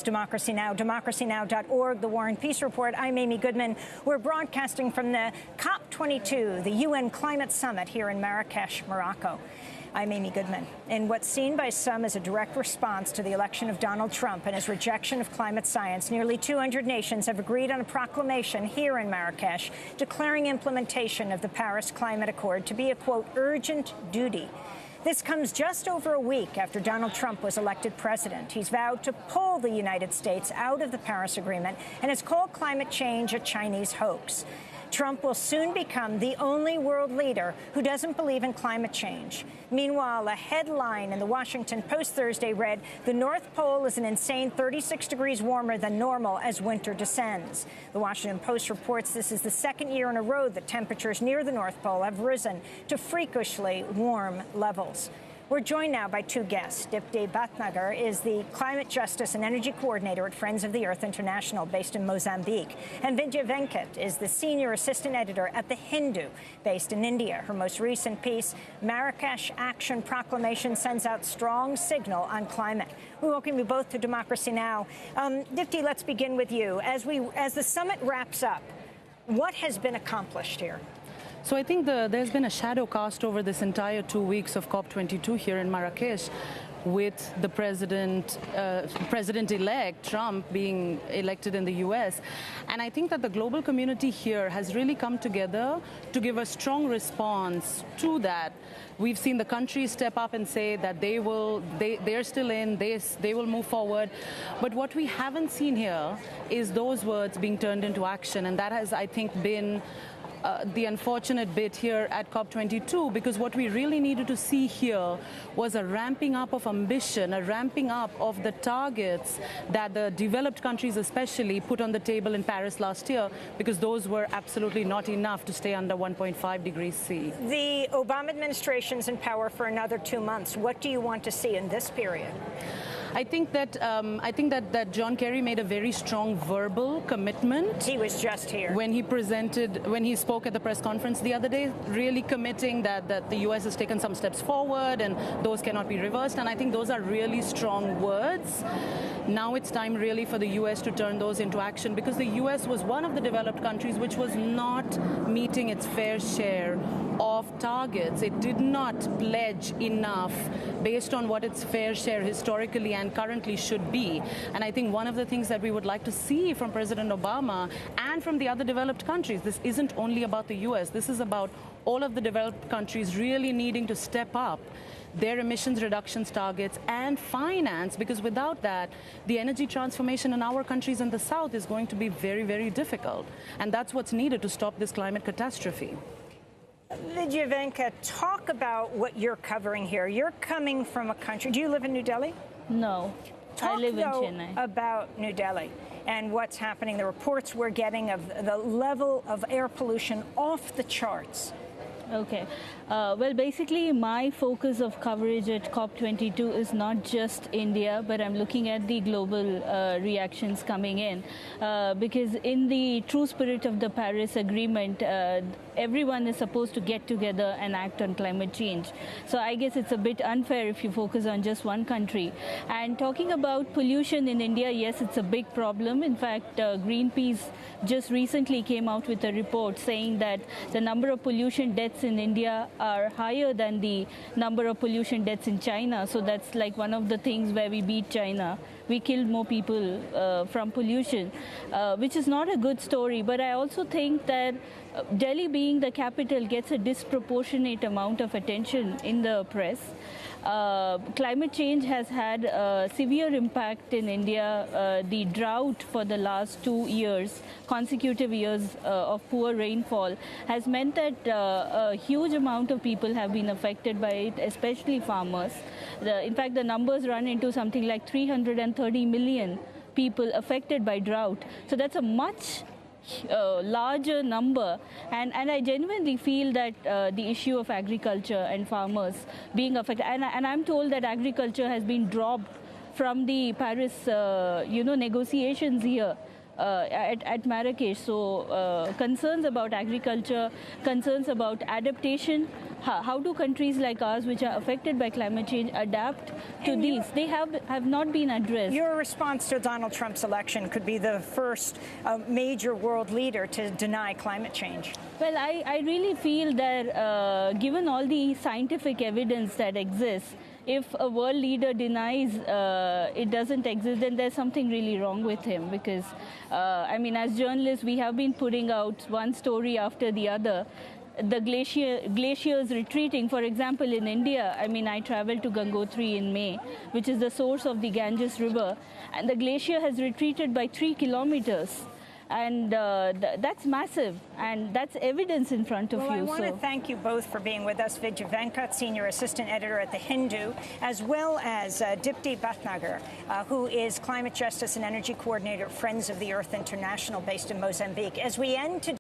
Democracy Now!, democracynow.org, The War and Peace Report. I'm Amy Goodman. We're broadcasting from the COP22, the UN Climate Summit here in Marrakesh, Morocco. I'm Amy Goodman. And what's seen by some as a direct response to the election of Donald Trump and his rejection of climate science, nearly 200 nations have agreed on a proclamation here in Marrakesh declaring implementation of the Paris Climate Accord to be a, quote, urgent duty. This comes just over a week after Donald Trump was elected president. He's vowed to pull the United States out of the Paris Agreement and has called climate change a Chinese hoax. Trump will soon become the only world leader who doesn't believe in climate change. Meanwhile, a headline in the Washington Post Thursday read, "The North Pole is an insane 36 degrees warmer than normal as winter descends." The Washington Post reports this is the second year in a row that temperatures near the North Pole have risen to freakishly warm levels. We're joined now by two guests. Dipti Bhatnagar is the Climate Justice and Energy Coordinator at Friends of the Earth International, based in Mozambique. And Vidya Venkat is the Senior Assistant Editor at The Hindu, based in India. Her most recent piece, Marrakesh Action Proclamation Sends Out Strong Signal on Climate. We welcome you both to Democracy Now! Dipti, let's begin with you. As the summit wraps up, what has been accomplished here? So I think there's been a shadow cast over this entire 2 weeks of COP22 here in Marrakesh, with the president-elect Trump being elected in the U.S. And I think that the global community here has really come together to give a strong response to that. We've seen the countries step up and say that they're still in, they will move forward. But what we haven't seen here is those words being turned into action. And that has, I think, been the unfortunate bit here at COP22, because what we really needed to see here was a ramping up of ambition, a ramping up of the targets that the developed countries especially put on the table in Paris last year, because those were absolutely not enough to stay under 1.5 degrees C. The Obama administration's in power for another 2 months. What do you want to see in this period? I think that John Kerry made a very strong verbal commitment. He was just here when he spoke at the press conference the other day, really committing that the U.S. has taken some steps forward and those cannot be reversed. And I think those are really strong words. Now it's time really for the U.S. to turn those into action, because the U.S. was one of the developed countries which was not meeting its fair share of targets. It did not pledge enough based on what its fair share historically and currently should be. And I think one of the things that we would like to see from President Obama and from the other developed countries, this isn't only about the U.S., this is about all of the developed countries really needing to step up their emissions reductions targets and finance, because without that, the energy transformation in our countries in the South is going to be very, very difficult. And that's what's needed to stop this climate catastrophe. Vidya Venkat, talk about what you're covering here. You're coming from a country. Do you live in New Delhi? No, I live in Chennai. About New Delhi and what's happening, the reports we're getting of the level of air pollution off the charts. Okay. Well, basically, my focus of coverage at COP22 is not just India, but I'm looking at the global reactions coming in. Because in the true spirit of the Paris Agreement, everyone is supposed to get together and act on climate change. So I guess it's a bit unfair if you focus on just one country. And talking about pollution in India, yes, it's a big problem. In fact, Greenpeace just recently came out with a report saying that the number of pollution deaths in India are higher than the number of pollution deaths in China. So that's like one of the things where we beat China. We killed more people from pollution, which is not a good story. But I also think that Delhi, being the capital, gets a disproportionate amount of attention in the press. Climate change has had a severe impact in India. The drought for the last 2 years, consecutive years of poor rainfall, has meant that a huge amount of people have been affected by it, especially farmers. In fact, the numbers run into something like 330 million people affected by drought. So that's a much larger number, and I genuinely feel that the issue of agriculture and farmers being affected, and I'm told that agriculture has been dropped from the Paris negotiations here at Marrakesh. So concerns about agriculture, concerns about adaptation. How do countries like ours, which are affected by climate change, adapt to these? They have not been addressed. Your response to Donald Trump's election could be the first major world leader to deny climate change. Well, I really feel that given all the scientific evidence that exists, if a world leader denies it doesn't exist, then there's something really wrong with him. Because, I mean, as journalists, we have been putting out one story after the other. The glaciers retreating. For example, in India, I mean, I traveled to Gangotri in May, which is the source of the Ganges River, and the glacier has retreated by 3 kilometers. And that's massive, and that's evidence in front of you. I want to thank you both for being with us. Vidya Venkat, Senior Assistant Editor at The Hindu, as well as Dipti Bhatnagar, who is Climate Justice and Energy Coordinator at Friends of the Earth International, based in Mozambique. As we end today,